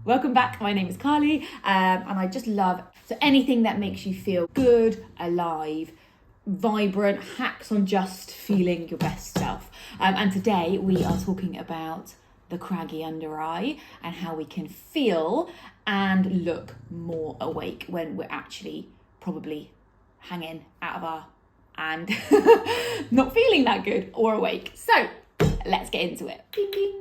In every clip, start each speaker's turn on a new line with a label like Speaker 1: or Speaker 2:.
Speaker 1: Welcome back. My name is Carly, and I just love anything that makes you feel good, alive, vibrant, hacks on just feeling your best self. And today we are talking about the craggy under eye and how we can feel and look more awake when we're actually probably hanging out of our and not feeling that good or awake. So let's get into it. Ding, ding.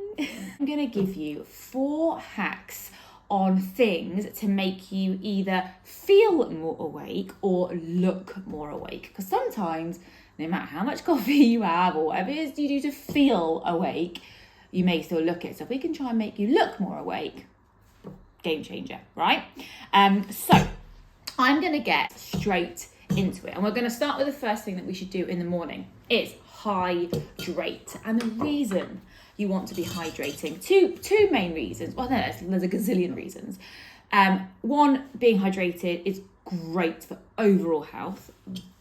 Speaker 1: I'm going to give you 4 hacks on things to make you either feel more awake or look more awake. Because sometimes, no matter how much coffee you have or whatever it is you do to feel awake, you may still look it. So if we can try and make you look more awake, game changer, right? So I'm going to get straight into it. And we're going to start with the first thing that we should do in the morning. It's hydrate. And the reason you want to be hydrating, two main reasons. Well, there's a gazillion reasons. One, being hydrated is great for overall health.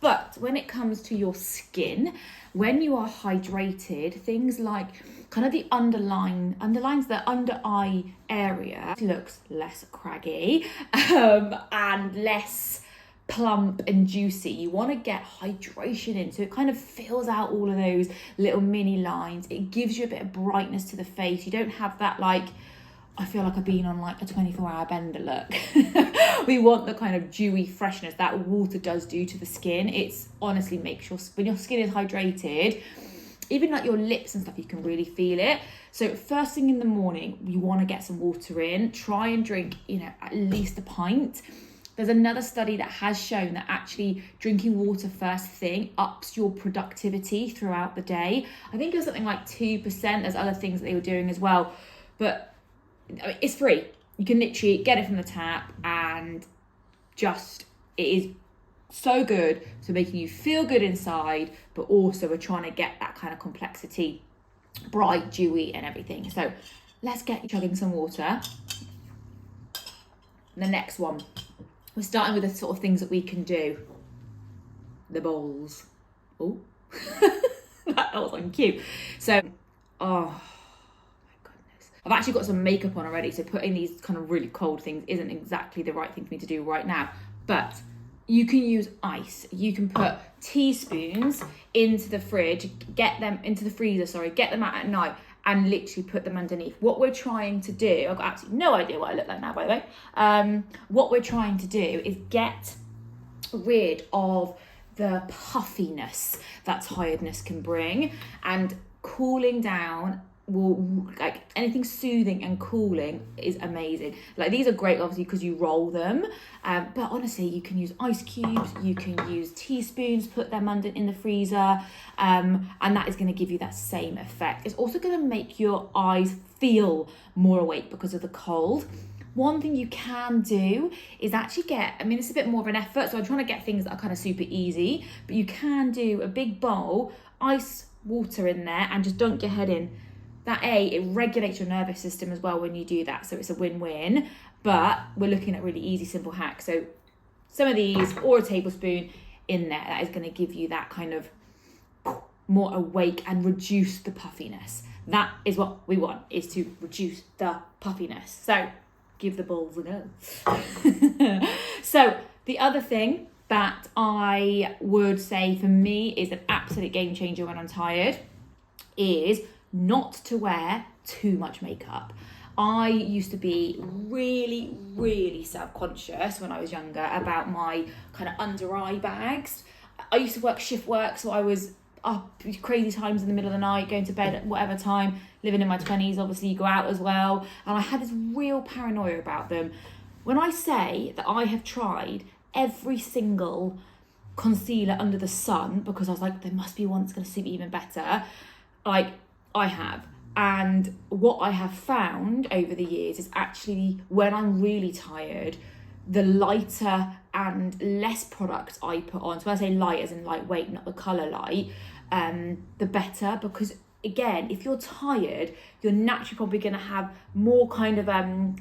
Speaker 1: But when it comes to your skin, when you are hydrated, things like kind of the underlines the under eye area looks less craggy and less plump and juicy. You want to get hydration in, so it kind of fills out all of those little mini lines. It gives you a bit of brightness to the face. You don't have that I feel like I've been on a 24-hour bender look. We want the kind of dewy freshness that water does do to the skin. It's honestly makes sure when your skin is hydrated, even your lips and stuff, you can really feel it. So first thing in the morning, you want to get some water in. Try and drink, at least a pint. There's another study that has shown that actually drinking water first thing ups your productivity throughout the day. I think it was something like 2%. There's other things that they were doing as well. But it's free. You can literally get it from the tap and it is so good for making you feel good inside, but also we're trying to get that kind of complexity, bright, dewy and everything. So let's get you chugging some water. The next one. We're starting with the sort of things that we can do. The bowls. Oh, that was on cue. So, oh my goodness. I've actually got some makeup on already, so putting these kind of really cold things isn't exactly the right thing for me to do right now. But you can use ice. You can put teaspoons into the fridge, get them out at night, and literally put them underneath. What we're trying to do, I've got absolutely no idea what I look like now, by the way. What we're trying to do is get rid of the puffiness that tiredness can bring, and cooling down will, anything soothing and cooling is amazing. These are great obviously because you roll them, but honestly you can use ice cubes, you can use teaspoons, put them in the freezer, and that is going to give you that same effect. It's also going to make your eyes feel more awake because of the cold. One thing you can do is actually this is a bit more of an effort, so I'm trying to get things that are kind of super easy, but you can do a big bowl, ice water in there, and just dunk your head in. That it regulates your nervous system as well when you do that, so it's a win-win. But we're looking at really easy, simple hacks. So some of these, or a tablespoon in there, that is going to give you that kind of more awake and reduce the puffiness. That is what we want, is to reduce the puffiness. So give the balls a go. So the other thing that I would say for me is an absolute game changer when I'm tired is not to wear too much makeup. I used to be really, really self-conscious when I was younger about my kind of under eye bags. I used to shift work, so I was up crazy times in the middle of the night, going to bed at whatever time, living in my 20s, obviously you go out as well. And I had this real paranoia about them. When I say that I have tried every single concealer under the sun, because I was like, there must be one that's going to suit me even better, I have. And what I have found over the years is actually when I'm really tired, the lighter and less product I put on, so when I say light as in lightweight, not the colour light, the better. Because again, if you're tired, you're naturally probably going to have more kind of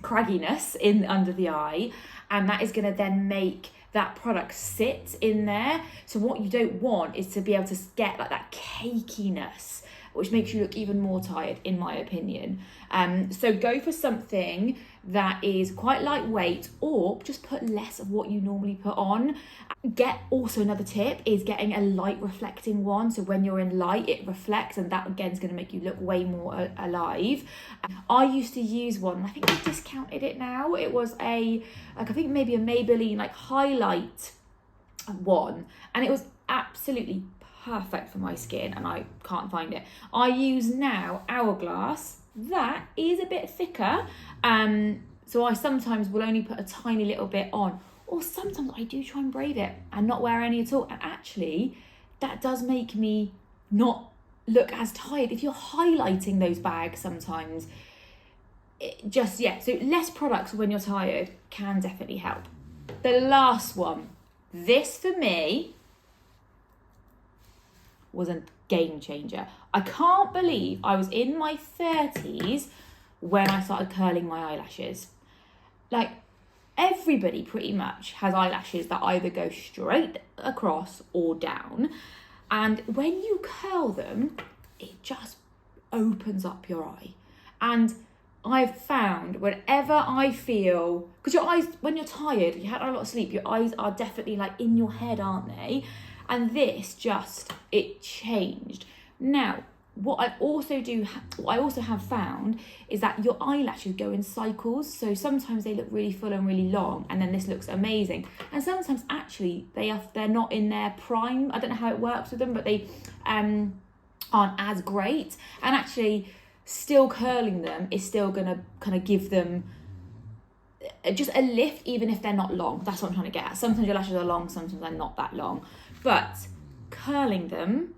Speaker 1: cragginess under the eye, and that is going to then make that product sit in there. So what you don't want is to be able to get that cakiness which makes you look even more tired, in my opinion. So go for something that is quite lightweight, or just put less of what you normally put on. Also another tip is getting a light reflecting one, so when you're in light it reflects, and that again is going to make you look way more alive. I used to use one, I think I discounted it now. It was I think maybe a Maybelline like highlight one, and it was absolutely perfect for my skin, and I can't find it. I use now Hourglass. That is a bit thicker, so I sometimes will only put a tiny little bit on, or sometimes I do try and braid it and not wear any at all, and actually that does make me not look as tired. If you're highlighting those bags sometimes, so less products when you're tired can definitely help. The last one, this for me was a game changer. I can't believe I was in my 30s when I started curling my eyelashes. Like, everybody pretty much has eyelashes that either go straight across or down. And when you curl them, it just opens up your eye. And I've found whenever I feel, because your eyes, when you're tired, you had a lot of sleep, your eyes are definitely like in your head, aren't they? And this it changed. Now, what I also have found is that your eyelashes go in cycles. So sometimes they look really full and really long, and then this looks amazing. And sometimes actually they're not in their prime. I don't know how it works with them, but they aren't as great. And actually, still curling them is still gonna kind of give them just a lift, even if they're not long. That's what I'm trying to get at. Sometimes your lashes are long, sometimes they're not that long. But curling them,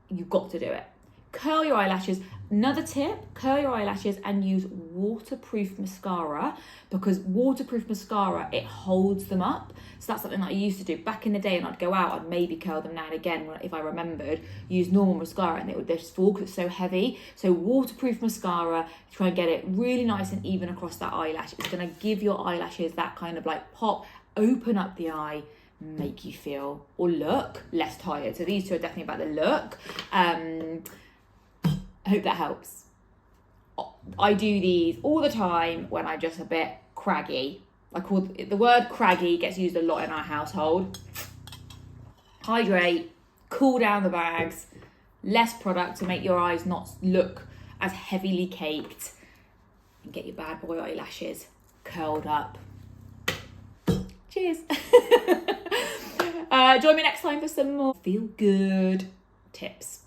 Speaker 1: you've got to do it. Curl your eyelashes. Another tip, curl your eyelashes and use waterproof mascara, because waterproof mascara, it holds them up. So that's something that I used to do back in the day, and I'd go out, I'd maybe curl them now and again if I remembered, use normal mascara, and it would just fall because it's so heavy. So waterproof mascara, try and get it really nice and even across that eyelash. It's going to give your eyelashes that kind of like pop, open up the eye, make you feel or look less tired. So these two are definitely about the look. I hope that helps. I do these all the time when I'm just a bit craggy. The word craggy gets used a lot in our household. Hydrate, cool down the bags, less product to make your eyes not look as heavily caked, and get your bad boy eyelashes curled up. Cheers. Join me next time for some more feel good tips.